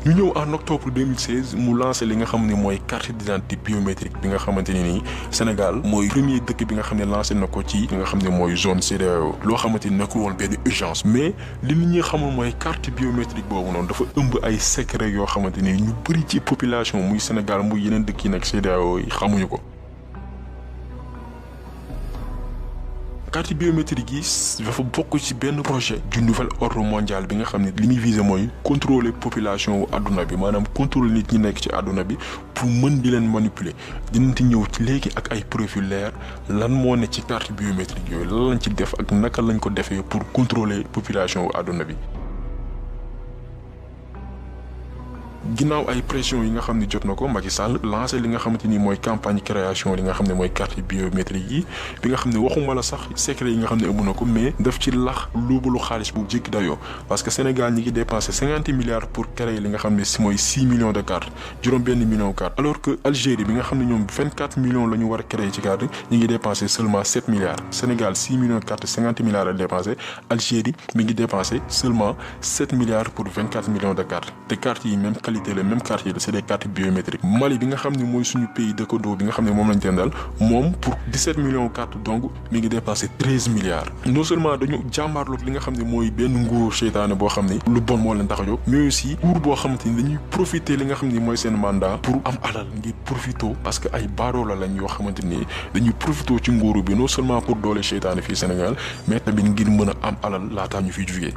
C: ñu ñëw en octobre 2016 mu lancé li nga xam ne mooy carte d'identité biométrique bi nga xamante ni nii Sénégal mooy premier dëkk bi nga xam ne lancé na ko ci li nga xam ne mooy zone CEDEAO loo xamante ni nekkul woon benn urgence mais li nit ñi xamul mooy carte biométrique boobu noonu dafa ëmb ay secret yoo xamante ni ñu bëri ci population muy Sénégal muy yeneen dëkk yi nekk CEDEAO yi xamuñu ko. carte biométrique yi dafa bokk ci benn projet du nouvel ordre mondial bi nga xam ne li muy visé mooy contrôler population wu àdduna bi maanaam contrôler nit ñi nekk ci àdduna bi pour mën di leen manipuler dinañ ci ñëw ci léegi ak ay preuve yu leer lan moo ne ci carte biométrique yooyu lan lañ ci def ak naka lañ ko defee pour contrôler population wu àdduna bi. ginnaaw ay pression yi nga xam ne jot na ko Macky Sall lancé li nga xamante ni mooy campagne création li nga xam ne mooy carte biométrique yi bi nga xam ne waxuma la sax secret yi nga xam ne ëmb na ko mais daf ci lax luubalu xaalis bu jékki dayoo parce que Sénégal ñi ngi dépensé 50 milliards pour créer li nga xam ne si mooy 6 millions de cartes juróom-benn million cartes alors que Algérie bi nga xam ne ñoom 24 millions la ñu war a créer ci carte ñi ngi dépensé seulement 7 milliards Sénégal 6 millions de cartes 50 milliards a dépensé Algérie mi ngi dépensé seulement 7 milliards pour 24 millions de cartes te cartes yi même les mêmes cartes yi c'est des cartes biométriques Mali bi nga xam ne mooy suñu pays dëkkandoo bi nga xam ne moom lañ tendal moom pour 17 millions de cartes donc mi ngi dépassé 13 milliards non seulement dañu jàmbaarloog li nga xam ne mooy benn nguur seytaane boo xam ne lu bon moo leen tax a jóg mais aussi nguur boo xamante ni dañuy profiter li nga xam ne mooy seen mandat pour am alal ngir profito parce que ay baadoola lañ yoo xamante ni dañuy profito ci nguuru bi non seulement pour doole seytaane fii Sénégal mais tamit ngir mën a am alal laataa ñu fiy jugee.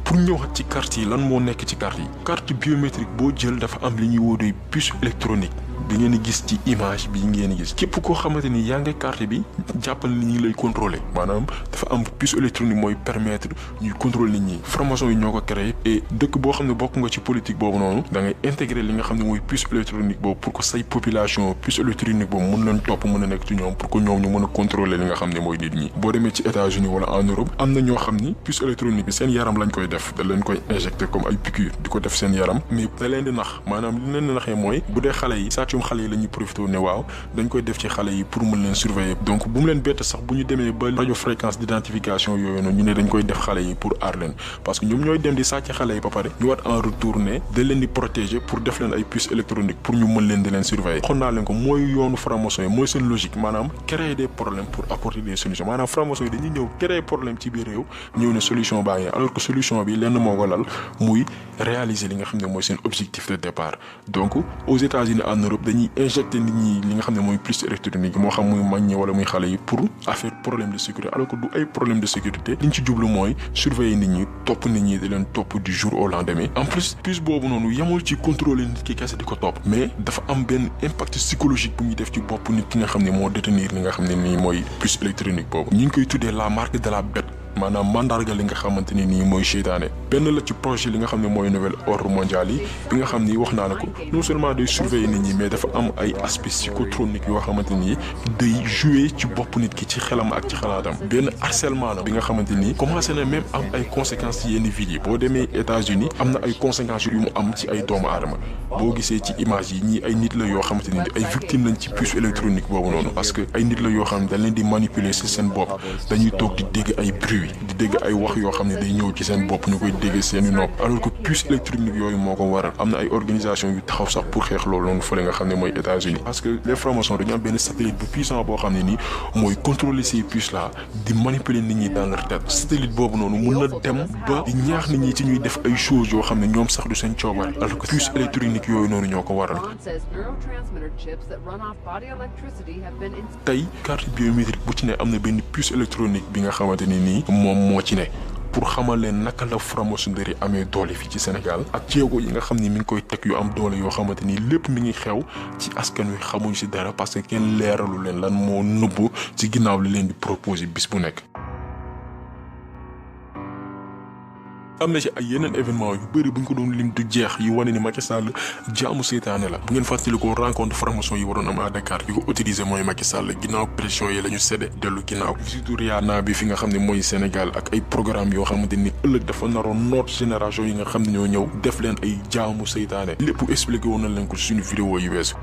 C: pour ñëwaat ci carte yi lan moo nekk ci carte yi carte biométrique boo jël dafa am li ñuy woowee puce électronique bi ngeen di gis ci image bi ngeen di gis képp koo xamante ni yaa ngi carte bi jàppal ni ñi lay contrôler maanaam dafa am puce électronique mooy permettre ñuy contrôler nit ñi franc-maçon yi ñoo ko créé et dëkk boo xam ne bokk nga ci politique boobu noonu da ngay intégrer li nga xam ne mooy puce électronique boobu pour que say population puce électronique boobu mën leen topp mën a nekk ci ñoom pour que ñoom ñu mën a contrôler li nga xam ne mooy nit ñi boo demee ci États-Unis wala en Europe am na ñoo xam ni puce électronique bi seen yaram lañ koy def da leen koy injecté comme ay piqûre di ko def seen yaram mais da leen di nax maanaam li leen di naxee mooy bu dee xale yi chaque pàccum xale yi la ñuy profité ne waaw dañ koy def ci xale yi pour mën leen surveiller donc bu mu leen bett sax bu ñu demee ba rajo fréquence d'identification yooyu noonu ñu ne dañ koy def xale yi pour aar leen parce que ñoom ñooy dem di sàcc xale yi ba pare ñu war en retour ne dañ leen di protéger pour def leen ay puces électroniques pour ñu mën leen di leen surveiller xon naa leen ko mooy yoonu franc-maçon yi mooy seen logique maanaam créer des problèmes pour apporter des solutions maanaam franc-maçon yi dañuy ñëw créer problème ci biir réew ñëw ne solution baa ngi alors que solution bi lenn moo ko lal muy réaliser li nga xam ne mooy seen objectif de départ donc aux États-Unis en Europe dañuy injecter nit ñi li nga xam ne mooy puce électronique moo xam muy mag ñi wala muy xale yi pour affaire problème de sécurité alors que du ay problème de sécurité liñ ci jublu mooy surveiller nit ñi topp nit ñi di leen topp du jour au lendemain en plus puce boobu noonu yemul ci contrôler nit ki kese di ko topp mais dafa am benn impact psychologique bu muy def ci bopp nit ki nga xam ne moo détenir li nga xam ne nii mooy puce électronique boobu ñu ngi koy tuddee la marque de la bête maanaam mandarga li nga xamante ni nii mooy seytaane benn la ci projet li nga xam ne mooy nouvel ordre mondial yi bi nga xam ni wax naa la ko non seulement day surveiller nit ñi mais dafa am ay aspects psychotroniques yoo xamante ni day jouer ci bopp nit ki ci xelam ak ci xalaatam benn harcèlement la bi nga xamante ni commencé na même am ay conséquences ci yenn villes yi boo demee États-Unis am na ay conséquences yu mu am ci ay doomu aadama boo gisee ci image yi ñii ay nit la yoo xamante ni ay victimes lañ ci puce électronique boobu noonu parce que ay nit la yoo xam ne dañ leen di manipuler ci seen bopp dañuy toog di dégg ay bruit di dégg ay wax yoo xam ne day ñëw ci seen bopp ñu koy dégg seeni nopp alors que puce électronique yooyu moo ko waral am na ay organisation yu taxaw sax pour xeex loolu noonu fële nga xam ne mooy États-Unis parce que les francs-maçons dañu am benn satellite bu puissant boo xam ne nii mooy contrôler ces puces là di manipuler nit ñi dans leur tête satellite boobu noonu mun na dem ba di ñaax nit ñi ci ñuy def ay choses yoo xam ne ñoom sax du seen coobare alors que puce électronique yooyu noonu ñoo ko waral tey carte biométrique bu ci ne am na benn puce électronique bi nga xamante ni nii moom moo ci ne pour xamal leen naka la franc-maçonnerie amee doole fii ci Sénégal ak jéego yi nga xam ni mi ngi koy teg yu am doole yoo xamante ni lépp mi ngi xew ci askan wi xamuñ ci dara parce que kenn leeralu leen lan moo nëbbu ci ginnaaw li leen di proposer bis bu nekk. am na ci ay yeneen événement yu bëri bu ñu ko doon lim du jeex yi wane ni Macky Sall jaamu seytaane la bu ngeen fàttali ko rencontre franc-maçon yi waroon am à Dakar yi ko autorisé mooy Macky Sall ginnaaw pression yi la ñu séddee dellu ginnaaw visitu Rihanna bi fi nga xam ne mooy Sénégal ak ay programme yoo xamante ni ëllëg dafa naroon noot génération yi nga xam ne ñoo ñëw def leen ay jaamu seytaane lépp expliqué woon na leen ko suñu vidéo yi weesu.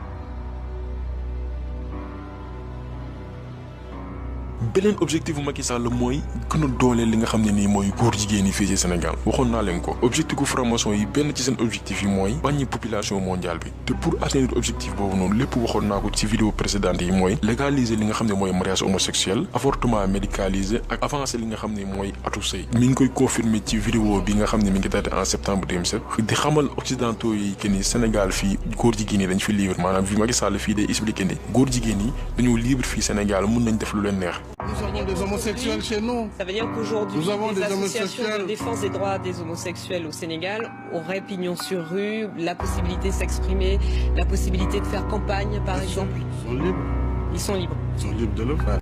C: beneen objectif bu Macky Sall mooy gën a dooleel li nga xam ne nii mooy góor jigéen yi fii ci Sénégal waxoon naa leen ko objectif bu franc-maçon yi benn ci seen objectif yi mooy wàññi population mondiale bi te pour atteindre objectif boobu noonu lépp waxoon naa ko ci vidéo précédente yi mooy légaliser li nga xam ne mooy mariage homosexuel avortement médicalisé ak avancer li nga xam ne mooy atu sëy mi ngi koy confirmer ci vidéo bi nga xam ne mi ngi daté en septembre 2007 di xamal occidentaux yi que ni Sénégal fii góor jigéen yi dañ fi libre maanaam fi Macky Sall fii day expliquer ni góor jigéen yi dañoo libre fii Sénégal mun nañ def lu leen neex.
A: Nous avons des homosexuels chez nous.
F: Ça veut dire qu'aujourd'hui,
A: nous avons
F: les
A: des
F: associations
A: homosexuels
F: de défense des droits des homosexuels au Sénégal auraient pignon sur rue, la possibilité de s'exprimer, la possibilité de faire campagne, par exemple.
A: Ils sont libres.
F: Ils sont libres.
A: Ils sont libres de le faire.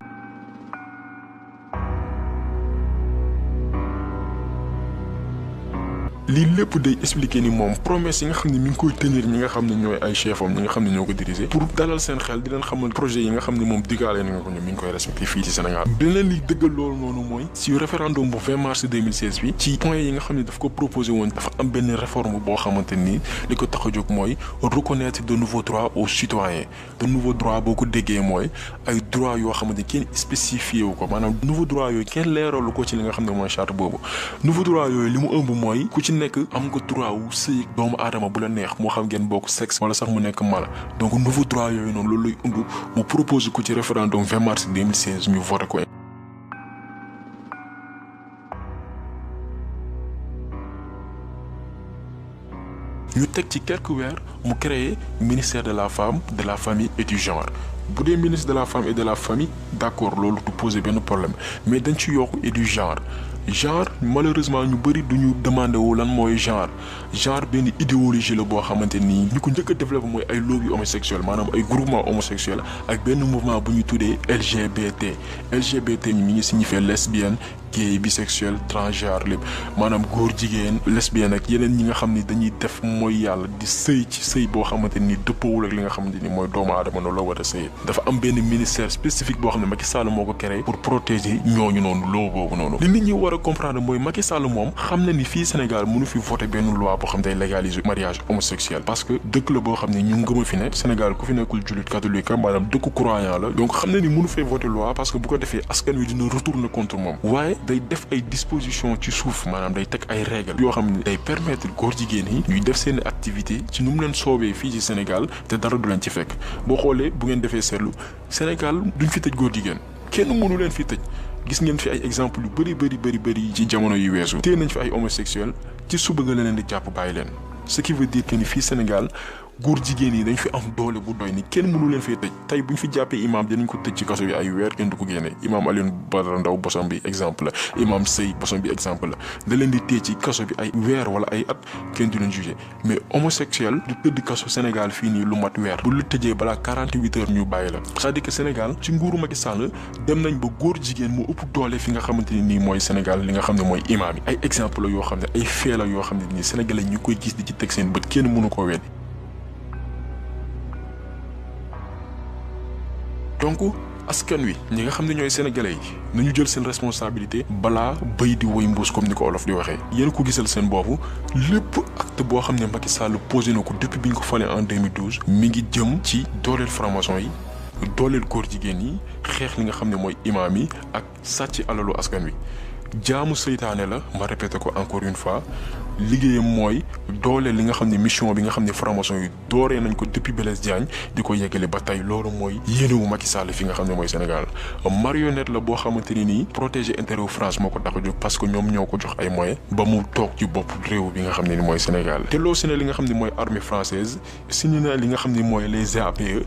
C: lii lépp day expliquer ni moom promesse yi nga xam ne mi ngi koy tenir ñi nga xam ne ñooy ay chefam ñi nga xam ne ñoo ko diriger pour dalal seen xel di leen xamal projet yi nga xam ne moom diggaale na nga ko ñoom mi ngi koy respecté fii ci Sénégal beneen li dëggal loolu noonu mooy ci référendum bu 20 mars 2016 bi ci point yi nga xam ne daf ko proposé woon dafa am benn réforme boo xamante ni li ko tax a jóg mooy reconnaître de nouveaux droits aux citoyens de nouveaux droits boo ko déggee mooy ay droits yoo xamante kenn spécifié wu ko maanaam nouveaux droits yooyu kenn leeralu ko ci li nga xam ne mooy charte boobu nouveaux droits yooyu li mu ëmb mooy ku ci nekk am nga droit wu sëy doomu aadama bu la neex moo xam ngeen bokk sexe wala sax mu nekk mala donc nouveau droit yooyu noonu loolu lay ëmb mu propose ko ci référendum 20 mars 2016 ñu voté ko. ñu teg ci quelques weer mu créé ministère de la femme de la famille et du genre bu dee ministre de la femme et de la famille d'accord loolu du poser benn problème mais dañ ci yokk et du genre malheureusement ñu bëri duñu demandé wu lan mooy genre benn idéologie la boo xamante nii ñu ko njëkk a développé mooy ay lobby homosexuel maanaam ay groupement homosexuel ak benn mouvement bu ñu tuddee LGBT mi ngi signifié lesbienne gay bisexuel transgenre lépp maanaam góor jigéen lesbienne ak yeneen ñi nga xam ni dañuy def mooy yàlla di sëy ci sëy boo xamante ni dëppoowul ak li nga xamante ni mooy doomu aadama noonu la war a sëy dafa am benn ministère spécifique boo xam ne Macky Sall moo ko créé pour protéger ñooñu noonu loo boobu noonu li nit ñi war a comprendre mooy Macky Sall moom xam na ni fii Sénégal mënu fi voter benn loi boo xam day légaliser mariage homosexuel parce que dëkk la boo xam ne ñu ngëm a fi ne Sénégal ku fi nekkul jullit catholique maanaam dëkku croyant la donc xam na ni mënu fee voter loi parce que bu ko defee askan wi dina retourner contre moom waaye day def ay dispositions ci suuf maanaam day teg ay règles yoo xam ne day permettre góor jigéen yi ñuy def seen activité ci nu mu leen soobee fii ci Sénégal te dara du leen ci fekk boo xoolee bu ngeen defee seetlu Sénégal duñ fi tëj góor jigéen kenn mënu leen fi tëj gis ngeen fi ay exemple yu bëri ci jamono yu weesu téye nañ fi ay homosexuel ci suba nga leen di jàpp bàyyi leen ce qui veut dire que ni fii Sénégal góor jigéen yi dañ fi am doole bu doy ni kenn mënu leen fee tëj tey bu ñu fi jàppee imam dinañ ko tëj ci kaso bi ay weer kenn du ko génne imam Alioune Badara Ndao bosom bi exemple la imam Sey bosom bi exemple la da leen di téye ci kaso bi ay weer wala ay at kenn du leen jugé mais homosexuel du tëdd kaso Sénégal fii nii lu mat weer bu lu tëjee balaa 48 heures ñu bàyyi la c'est-à-dire que Sénégal ci nguuru Macky Sall dem nañ ba góor jigéen moo ëpp doole fi nga xamante ni nii mooy Sénégal li nga xam ne mooy imam yi ay exemple la yoo xam ne ay fee la yoo xam ne nii Sénégalais ñu koy gis di ci teg seen bët kenn mënu koo weddi donc askan wi ñi nga xam ne ñooy sénégalais yi nañu jël seen responsabilité balaa béy di woy mbuus comme ni ko olof di waxee yéen ko gisal seen boobu lépp acte boo xam ne Macky Sall posé na ko depuis bi ñu ko falee en 2012 mi ngi jëm ci dooleel franc-maçon yi dooleel góor jigéen yi xeex li nga xam ne mooy imaam yi ak sàcc alalu askan wi jaamu seytaane la ma répété ko encore une fois liggéeyam mooy doole li nga xam ne mission bi nga xam ne franc-maçon yi dooree nañ ko depuis Blaise Diagne di ko yeggale ba tey loolu mooy yéenewu Macky Sall fi nga xam ne mooy Sénégal marionnette la boo xamante ni nii protéger intérêt wu France moo ko tax a jóg parce que ñoom ñoo ko jox ay moyens ba mu toog ci bopp réew bi nga xam ne ni mooy Sénégal te loo si ne li nga xam ne mooy armée française signé na li nga xam ne mooy les APE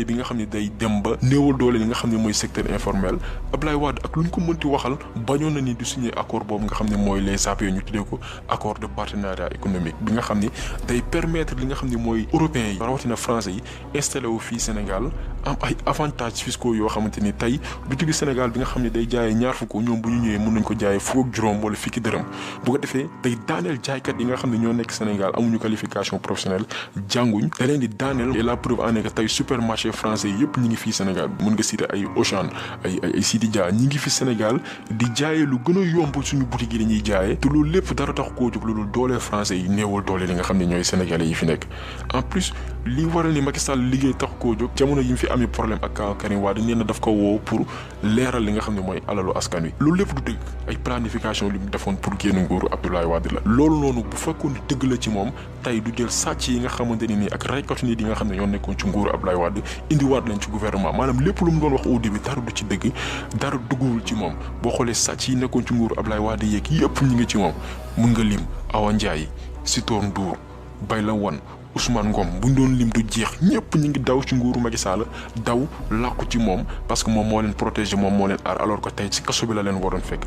C: bi nga xam ne day dem ba néewal doole li nga xam ne mooy secteur informel Abdoulaye Wade ak lu ñu ko mënti waxal bañoon na ni du signé accord boobu nga xam ne mooy les APE ñu tuddee ko accord de partenariat économique bi nga xam ni day permettre li nga xam ne mooy européens yi rawatina français yi installé wu fii Sénégal am ay avantages fiscaux yoo xamante ni tey bitigu Sénégal bi nga xam ne day jaayee ñaar fukk ñoom bu ñu ñëwee mën nañ ko jaayee fukk ak juróom wala fukki dërëm bu ko defee day daaneel jaaykat yi nga xam ne ñoo nekk Sénégal amuñu qualification professionnelle jànguñ da leen di daaneel et la preuve en est que tey supermarché français yëpp ñi ngi fii Sénégal mën nga citer ay Auchan ay Sidi Dia ñi ngi fi Sénégal di jaayee lu gën a yomb suñu boutique yi dañuy jaayee te loolu lépp dara tax koo jóg loolu doole français yi néewal doole li nga xam ne ñooy sénégalais yi fi nekk en plus li waral ni Macky Sall liggéey tax koo jóg jamono yi mu fi amee problème ak Karim Wade nee na daf ko woo pour leeral li nga xam ne mooy alalu askan wi loolu lépp du dëgg ay planification li mu defoon pour génn nguuru Abdoulaye Wade la loolu noonu bu fekkoon ni dëgg la ci moom tey du jël sàcc yi nga xamante ni nii ak raykatu nit yi nga xam ne ñoo nekkoon ci nguuru Abdoulaye Wade indiwaat leen ci gouvernement maanaam lépp lu mu doon wax au début dara du ci dëgg dara dugguwul ci moom boo xoolee sàcc yi nekkoon ci nguuru Abdoulaye Wade yeeg yëpp ñi ngi ci moom mun nga lim Awa Ndiaye Sitor Ndour Bayla Wane Ousmane Ngom bu ñu doon lim du jeex ñëpp ñu ngi daw ci nguuru Macky Sall daw làqu ci moom parce que moom moo leen protéger moom moo leen aar alors que tey ci kaso bi la leen waroon fekk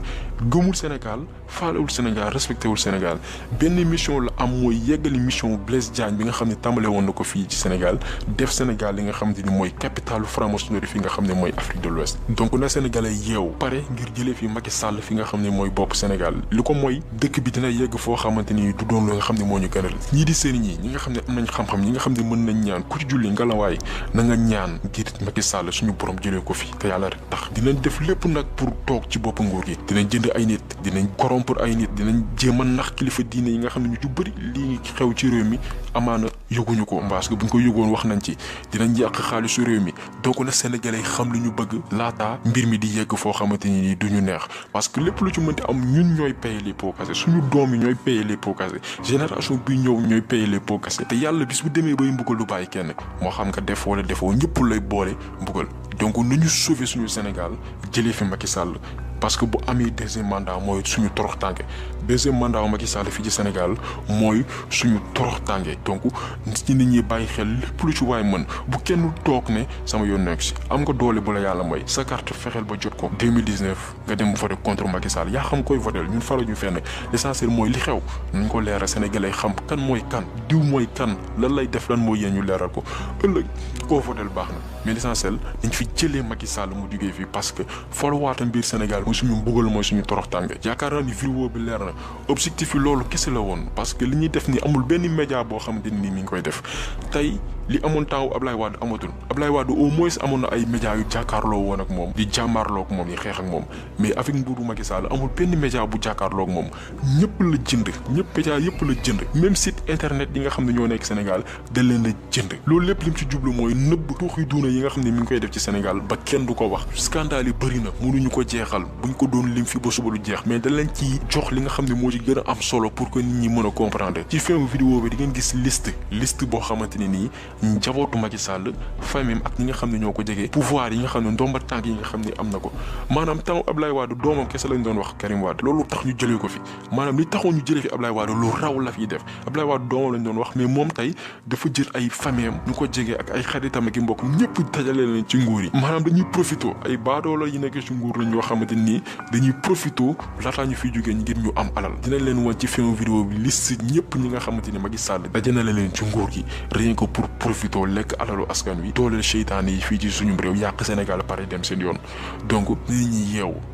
C: gëmul Sénégal faalewul Sénégal respecté wul Sénégal benn mission la am mooy yeggali mission Blaise Diagne bi nga xam ne tàmbale woon na ko fii ci Sénégal def Sénégal li nga xam ne mooy capitalu franc-maçonnerie fi nga xam ne mooy Afrique de l'Ouest donc na Sénégalais yeew pare ngir jëlee fi Macky Sall fi nga xam ne mooy bopp Sénégal li ko mooy dëkk bi dina yegg foo xamante ni du doon lu nga xam ne moo ñu gënal ñii di sëriñ ñi nga xam ne nañ xam-xam ñi nga xam ne mën nañ ñaan ku ci julli ngalawaay na nga ñaan ngir Macky Sall suñu borom jëlee ko fi te yàlla rek tax dinañ def lépp nag pour toog ci bopp nguur gi dinañ jënd ay nit dinañ corrompre ay nit dinañ jéem a nax kilifa diine yi nga xam ne ñu ci bëri lii xew ci réew mi amaana yëguñu ko parce que buñ ko yëgoon wax nañ ci dinañ yàq xaalisu réew mi donc na Sénégalais xam lu ñu bëgg laataa mbir mi di yegg foo xamante ni duñu neex parce que lépp lu ci mënti am ñun ñooy payer les pots cassés suñu doom yi ñooy payer les pots cassés génération bi ñëw ñooy payer les pots cassés te yàlla bis bu demee bay mbugal du bàyyi kenn moo xam nga def wala defoo ñëpp lay boole mbugal donc nañu sauver suñu Sénégal jëlee fi Macky Sall parce que bu amee deuxième mandat mooy suñu torox tànge deuxième mandat wu Macky Sall fii ci Sénégal mooy suñu torox tànge donc ci nit ñi bàyyi xel lépp lu ci waay mën bu kenn toog ne sama yoon nekk si am nga doole bu la yàlla mooy sa carte fexeel ba jot ko 2019 nga dem voté contre Macky Sall yaa xam koy voté ñun faru ñu fenn l'essentiel mooy li xew nañ ko leeral Sénégalais xam kan mooy kan diw mooy kan lan lay def lan mooy yéen ñu leeral ko ëllëg koo voté baax na mais l'essentiel dañ fi jëlee Macky Sall mu jugee fii parce que folowaatam biir Sénégal mooy suñu mbugal mooy suñu toroxtànge. yaakaar naa ni vidéo bi leer na objectif yi loolu kese la woon parce que li ñuy def ni amul benn média boo xamante ni mi ngi koy def tey li amoon temps Ablaye Wade amatul Ablaye Wade au moins amoon na ay médias yu jàkkaarloo woon ak moom di jàmmaarloo ak moom yi xeex ak moom mais avec nguuru Macky Sall amul benn média bu jàkkaarloo ak moom ñëpp la jënd ñëpp média yëpp la jënd même site internet yi nga xam ne ñoo nekk Sénégal da leen la jënd loolu lépp lim ci jublu mooy nëbb tuuxi duuna yi nga xam ne mi ngi koy def ci Sénégal ba kenn du ko wax scandale yi bëri na mënuñu ko jeexal buñ ko doon lim fi ba suba du jeex mais da leen ci jox li nga xam ne moo ci gën a am solo pour que nit ñi mën a comprendre ci fin vidéo bi di ngeen gis liste boo xamante ne nii njabootu Macky Sall famille ak ñi nga xam ne ñoo ko jege pouvoir yi nga xam ne ndomba tànk yi nga xam ne am na ko maanaam temps Ablaye Wade doomam kese lañ doon wax Karim Wade loolu tax ñu jëlee ko fi maanaam li taxoon ñu jëlee fi Ablaye Wade lu raw la fiy def Ablaye Wade doomam lañ doon wax mais moom tey dafa jël ay famille am ñu ko jege ak ay xaritam ak i mbokk ñëpp dajale leen ci nguur yi maanaam dañuy profito ay baadoola yi nekk ci nguur lañ yoo xamante nii dañuy profito laataa ñu fiy jógee ngir ñu am alal dinañ leen wan ci fin vidéo bi liste ñëpp ñi nga xamante ni Macky Sall dajale leen ci nguur gi rien que pour profito lekk alalu askan wi dooleel seytaane yi fii ci suñu réew yàq Sénégal pare dem seen yoon donc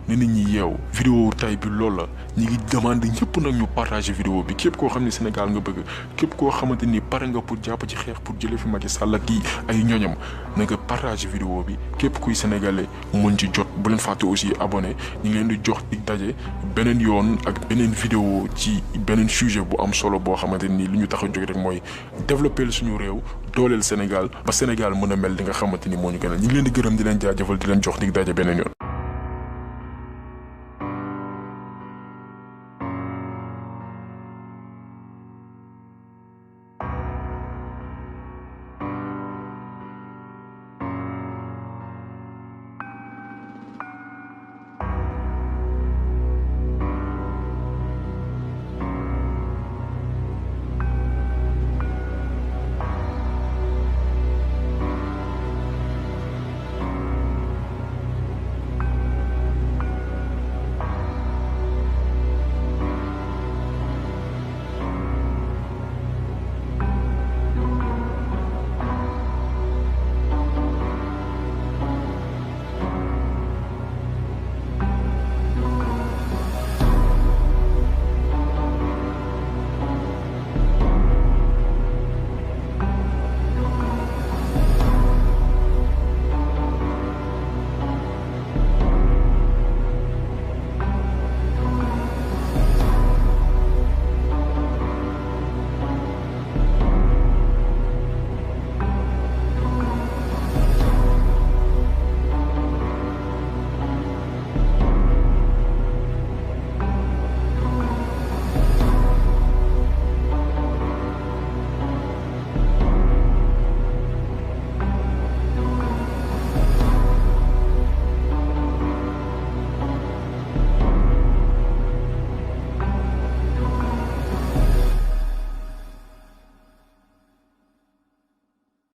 C: nit ñi yeewu vidéo tay bi loolu la ñi ngi demande ñëpp nag ñu partager vidéo bi képp koo xam ne Sénégal nga bëgg képp koo xamante ni pare nga pour jàpp ci xeex pour jëlee fi Macky Sall ak ay ñoñam na nga partager vidéo bi képp kuy sénégalais mën ci jot bu leen fàtte aussi abonné ñu ngi leen di jox dig daje beneen yoon ak beneen vidéo ci beneen sujet bu am solo boo xamante ni li ñu tax a jóg rek mooy développer suñu réew dooleel Sénégal ba Sénégal mën a mel li nga xamante ni moo ñu gënal ñu ngi leen di gërëm di leen jaajëfal di leen jox dig daje beneen yoon